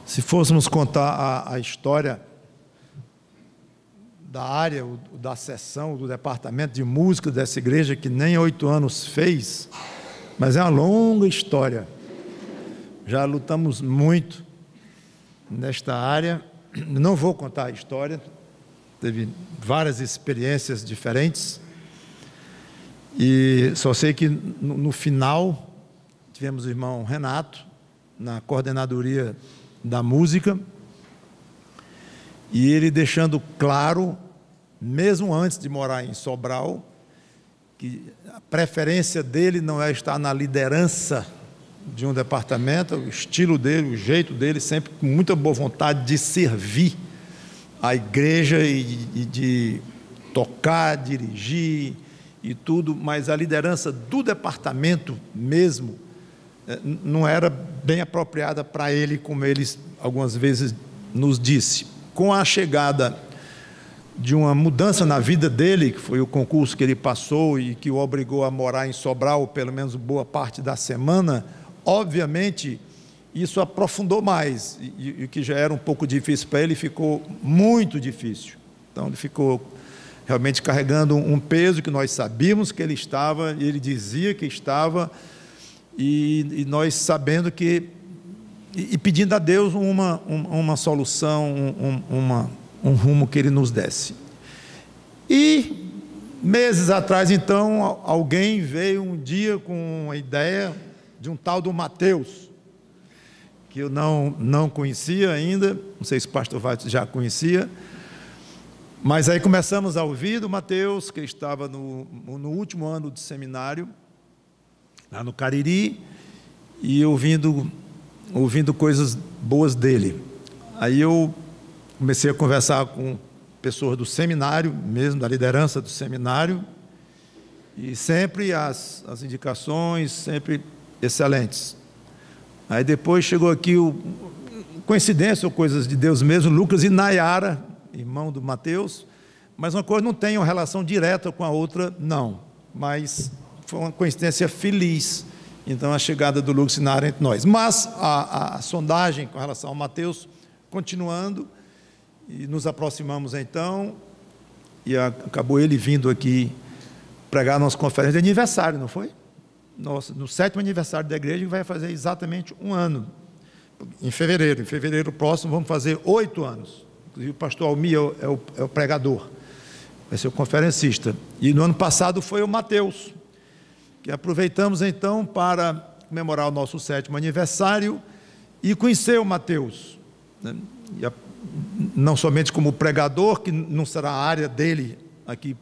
Se fôssemos contar a história da área, da seção, do departamento de música dessa igreja, que nem 8 anos fez, mas é uma longa história. Já lutamos muito nesta área. Não vou contar a história, teve várias experiências diferentes, e só sei que no final tivemos o irmão Renato na coordenadoria da música, e ele deixando claro, mesmo antes de morar em Sobral, que a preferência dele não é estar na liderança de um departamento, o estilo dele, o jeito dele, sempre com muita boa vontade de servir a igreja e de tocar, dirigir e tudo, mas a liderança do departamento mesmo não era bem apropriada para ele, como ele algumas vezes nos disse. Com a chegada de uma mudança na vida dele, que foi o concurso que ele passou e que o obrigou a morar em Sobral, pelo menos boa parte da semana, obviamente isso aprofundou mais, e o que já era um pouco difícil para ele ficou muito difícil. Então ele ficou realmente carregando um peso que nós sabíamos que ele estava, e ele dizia que estava, e nós sabendo que, e pedindo a Deus uma solução, um rumo que ele nos desse. E meses atrás, então, alguém veio um dia com a ideia de um tal do Mateus, que eu não conhecia ainda, não sei se o pastor Vaz já conhecia, mas aí começamos a ouvir do Mateus, que estava no último ano de seminário, lá no Cariri, e ouvindo coisas boas dele. Aí eu comecei a conversar com pessoas do seminário, mesmo da liderança do seminário, e sempre as indicações, sempre excelentes. Aí depois chegou aqui, coincidência ou coisas de Deus mesmo, Lucas e Nayara, irmão do Mateus, mas uma coisa não tem uma relação direta com a outra, não, mas foi uma coincidência feliz, então a chegada do Lucas e Nayara entre nós. Mas a sondagem com relação ao Mateus, continuando, e nos aproximamos então, e acabou ele vindo aqui pregar nossa conferência de aniversário, não foi? Nossa, no 7º aniversário da igreja, que vai fazer exatamente 1 ano, em fevereiro próximo vamos fazer 8 anos, inclusive o pastor Almir é o pregador, vai ser o conferencista, e no ano passado foi o Mateus, que aproveitamos então para comemorar o nosso 7º aniversário, e conhecer o Mateus, né? Não somente como pregador, que não será a área dele aqui,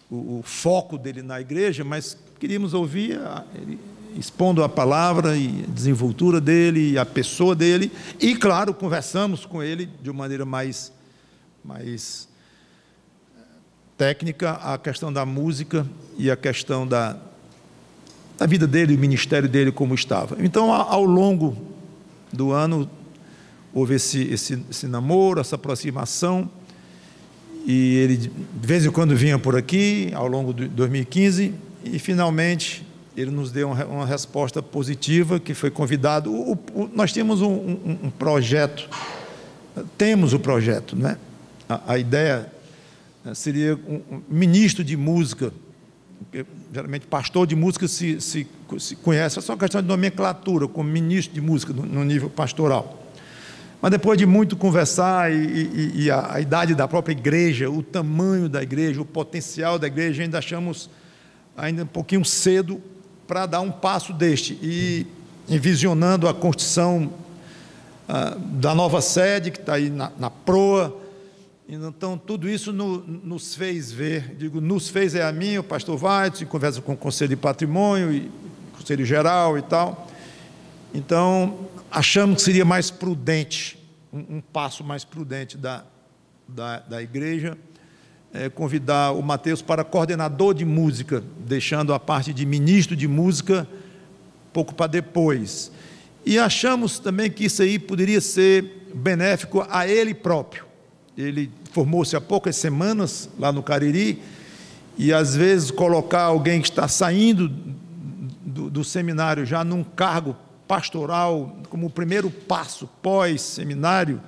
o foco dele na igreja, mas queríamos ouvir ele expondo a palavra e a desenvoltura dele, e a pessoa dele, e claro, conversamos com ele de uma maneira mais técnica, a questão da música e a questão da vida dele, o ministério dele como estava. Então, ao longo do ano, houve esse namoro, essa aproximação, e ele de vez em quando vinha por aqui, ao longo de 2015, e finalmente ele nos deu uma resposta positiva, que foi convidado. Nós temos um projeto, temos o projeto, né? A ideia seria um ministro de música, porque geralmente pastor de música se conhece, é só uma questão de nomenclatura, como ministro de música no nível pastoral. Mas depois de muito conversar, e a idade da própria igreja, o tamanho da igreja, o potencial da igreja, ainda achamos ainda um pouquinho cedo para dar um passo deste, e envisionando a construção da nova sede, que está aí na proa. Então tudo isso nos fez ver, nos fez a mim, o pastor Vaz, em conversa com o Conselho de Patrimônio, e Conselho Geral e tal. Então achamos que seria mais prudente, um passo mais prudente da igreja, convidar o Mateus para coordenador de música, deixando a parte de ministro de música pouco para depois. E achamos também que isso aí poderia ser benéfico a ele próprio. Ele formou-se há poucas semanas lá no Cariri, e às vezes colocar alguém que está saindo do seminário já num cargo pastoral, como o primeiro passo pós-seminário,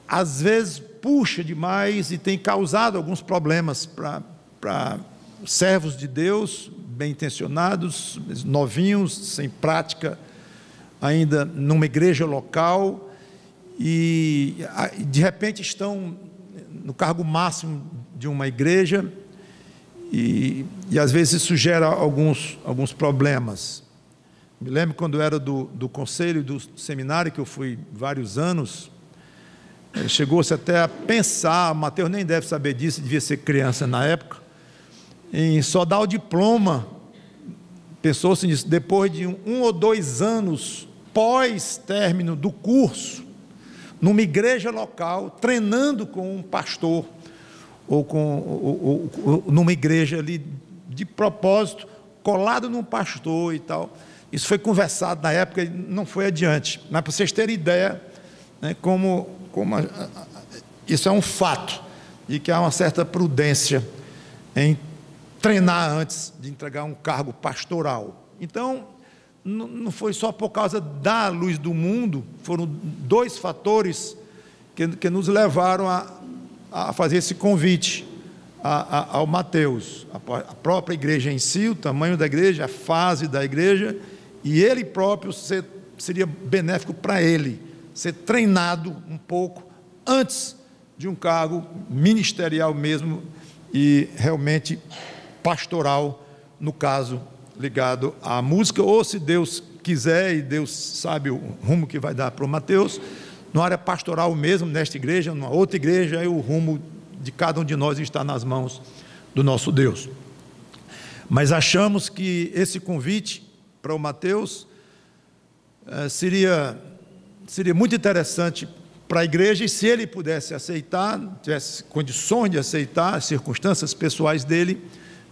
às vezes puxa demais e tem causado alguns problemas para servos de Deus, bem intencionados, novinhos, sem prática ainda numa igreja local, e de repente estão no cargo máximo de uma igreja, e às vezes isso gera alguns problemas. Me lembro quando eu era do conselho do seminário, que eu fui vários anos, chegou-se até a pensar, Mateus nem deve saber disso, devia ser criança na época, em só dar o diploma. Pensou-se nisso, depois de 1 ou 2 anos pós-término do curso, numa igreja local, treinando com um pastor, ou numa igreja ali, de propósito, colado num pastor e tal. Isso foi conversado na época e não foi adiante. Mas para vocês terem ideia, né, isso é um fato, e que há uma certa prudência em treinar antes de entregar um cargo pastoral. Então, não foi só por causa da luz do mundo, foram 2 fatores que nos levaram a fazer esse convite ao Mateus: a própria igreja em si, o tamanho da igreja, a fase da igreja, e ele próprio seria benéfico para ele ser treinado um pouco antes de um cargo ministerial mesmo, e realmente pastoral, no caso ligado à música, ou, se Deus quiser, e Deus sabe o rumo que vai dar para o Mateus, numa área pastoral mesmo, nesta igreja, numa outra igreja, aí o rumo de cada um de nós está nas mãos do nosso Deus. Mas achamos que esse convite para o Mateus seria muito interessante para a igreja, e se ele pudesse aceitar, tivesse condições de aceitar, as circunstâncias pessoais dele,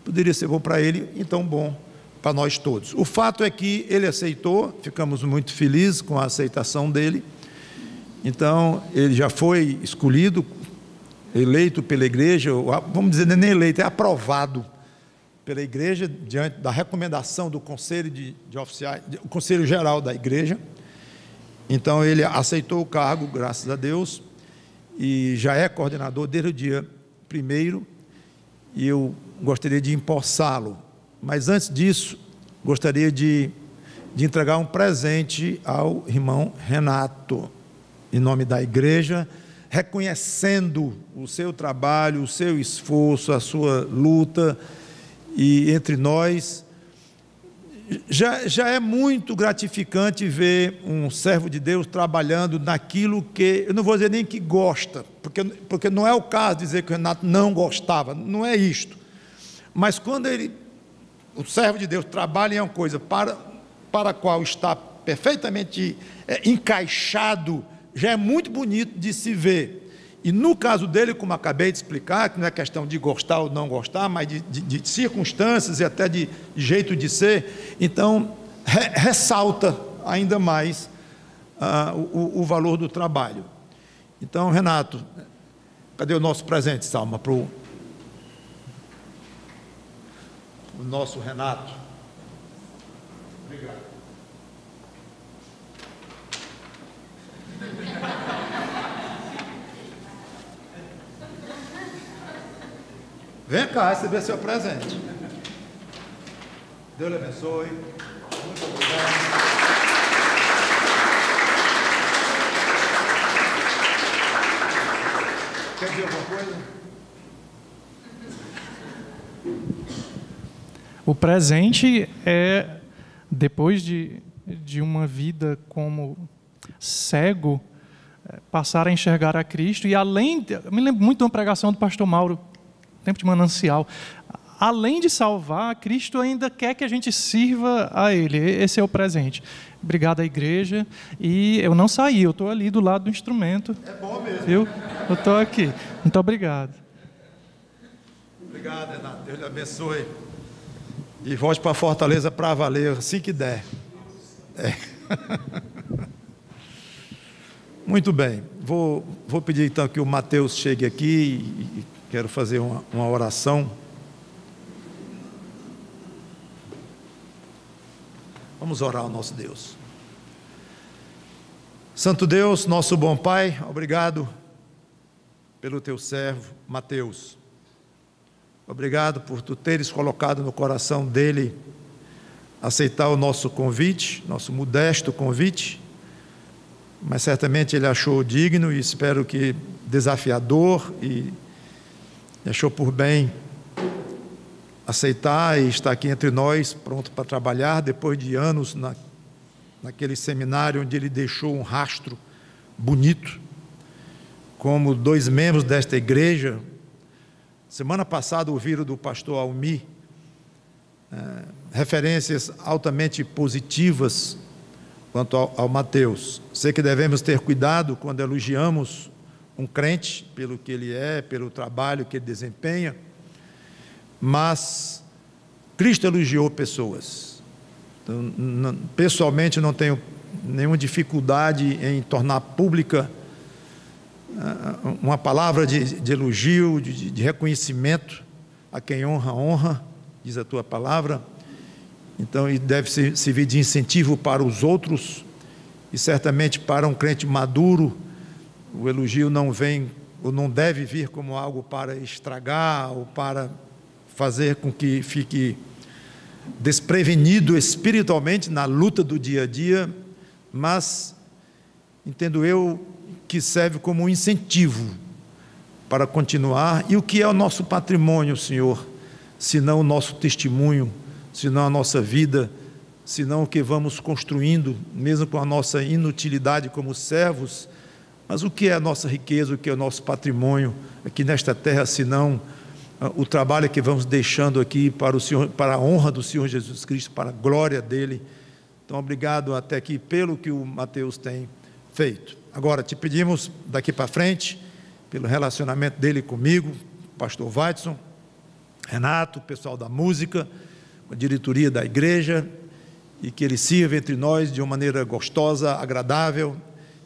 poderia ser bom para ele, então bom para nós todos. O fato é que ele aceitou, ficamos muito felizes com a aceitação dele. Então, ele já foi escolhido, eleito pela igreja, vamos dizer, nem eleito, é aprovado pela igreja, diante da recomendação do conselho de oficiais, o conselho geral da igreja. Então, ele aceitou o cargo, graças a Deus, e já é coordenador desde o dia 1º, e eu gostaria de empossá-lo. Mas antes disso, gostaria de entregar um presente ao irmão Renato, em nome da igreja, reconhecendo o seu trabalho, o seu esforço, a sua luta, e entre nós, já é muito gratificante ver um servo de Deus trabalhando naquilo que, eu não vou dizer nem que gosta, porque não é o caso de dizer que o Renato não gostava, não é isto, mas quando o servo de Deus trabalha em uma coisa para a qual está perfeitamente encaixado, já é muito bonito de se ver. E no caso dele, como acabei de explicar, que não é questão de gostar ou não gostar, mas de circunstâncias e até de jeito de ser, então ressalta ainda mais o valor do trabalho. Então, Renato, cadê o nosso presente, Salma, para o nosso Renato? Obrigado. Vem cá receber seu presente. Deus lhe abençoe. Muito obrigado. Quer dizer alguma coisa? O presente é, depois de uma vida como cego, passar a enxergar a Cristo, e além, eu me lembro muito de uma pregação do pastor Mauro, tempo de manancial, além de salvar, Cristo ainda quer que a gente sirva a Ele. Esse é o presente. Obrigado à igreja, e eu não saí, eu estou ali do lado do instrumento. É bom mesmo. Viu? Eu estou aqui. Muito obrigado. Obrigado, Renato. Deus lhe abençoe. E volte para Fortaleza para valer, assim que der. Muito bem. Vou pedir então que o Mateus chegue aqui e quero fazer uma oração. Vamos orar ao nosso Deus. Santo Deus, nosso bom Pai, obrigado pelo teu servo Mateus. Obrigado por tu teres colocado no coração dele aceitar o nosso convite, nosso modesto convite, mas certamente ele achou digno e espero que desafiador e achou por bem aceitar e estar aqui entre nós, pronto para trabalhar, depois de anos naquele seminário onde ele deixou um rastro bonito, como 2 membros desta igreja. Semana passada ouviram do pastor Almi referências altamente positivas quanto ao Mateus. Sei que devemos ter cuidado quando elogiamos um crente pelo que ele é, pelo trabalho que ele desempenha, mas Cristo elogiou pessoas. Então, pessoalmente não tenho nenhuma dificuldade em tornar pública uma palavra de elogio, de reconhecimento a quem honra, diz a tua palavra. Então, deve servir de incentivo para os outros, e certamente para um crente maduro, o elogio não vem, ou não deve vir como algo para estragar, ou para fazer com que fique desprevenido espiritualmente na luta do dia a dia, mas, entendo eu, que serve como um incentivo para continuar. E o que é o nosso patrimônio, Senhor, senão o nosso testemunho, senão a nossa vida, senão o que vamos construindo, mesmo com a nossa inutilidade como servos. Mas o que é a nossa riqueza, o que é o nosso patrimônio aqui nesta terra, senão o trabalho que vamos deixando aqui para o Senhor, para a honra do Senhor Jesus Cristo, para a glória dele. Então, obrigado até aqui pelo que o Mateus tem feito. Agora, te pedimos daqui para frente, pelo relacionamento dele comigo, pastor Weidson, Renato, o pessoal da música, a diretoria da igreja, e que ele sirva entre nós de uma maneira gostosa, agradável,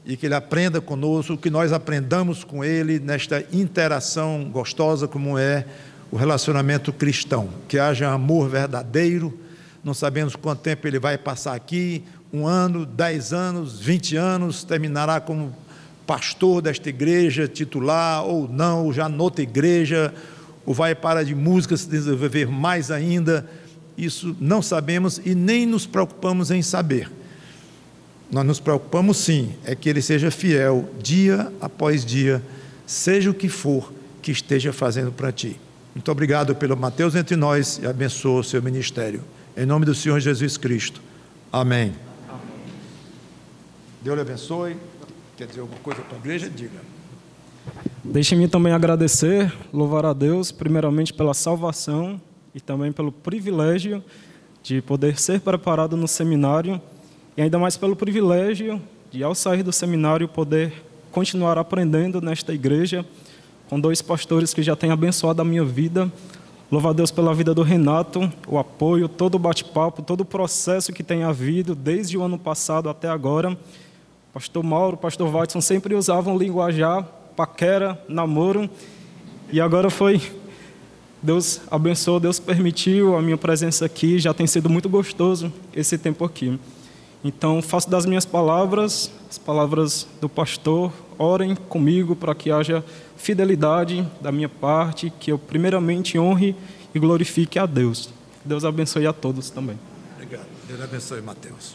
e que ele aprenda conosco, que nós aprendamos com ele nesta interação gostosa como é o relacionamento cristão, que haja amor verdadeiro. Não sabemos quanto tempo ele vai passar aqui, 1 ano, 10 anos, 20 anos, terminará como pastor desta igreja, titular ou não, ou já noutra igreja, ou vai para de música se desenvolver mais ainda. Isso não sabemos e nem nos preocupamos em saber. Nós nos preocupamos sim, é que ele seja fiel dia após dia, seja o que for que esteja fazendo para ti. Muito obrigado pelo Mateus entre nós e abençoa o seu ministério. Em nome do Senhor Jesus Cristo. Amém. Deus lhe abençoe. Quer dizer alguma coisa para a igreja? Diga. Deixe-me também agradecer, louvar a Deus, primeiramente pela salvação e também pelo privilégio de poder ser preparado no seminário, e ainda mais pelo privilégio de, ao sair do seminário, poder continuar aprendendo nesta igreja, com 2 pastores que já têm abençoado a minha vida. Louvo a Deus pela vida do Renato, o apoio, todo o bate-papo, todo o processo que tem havido desde o ano passado até agora. Pastor Mauro, pastor Weidson sempre usavam linguajar, paquera, namoro, e agora foi... Deus abençoou, Deus permitiu a minha presença aqui, já tem sido muito gostoso esse tempo aqui. Então, faço das minhas palavras, as palavras do pastor, orem comigo para que haja fidelidade da minha parte, que eu primeiramente honre e glorifique a Deus. Deus abençoe a todos também. Obrigado. Deus abençoe, Mateus.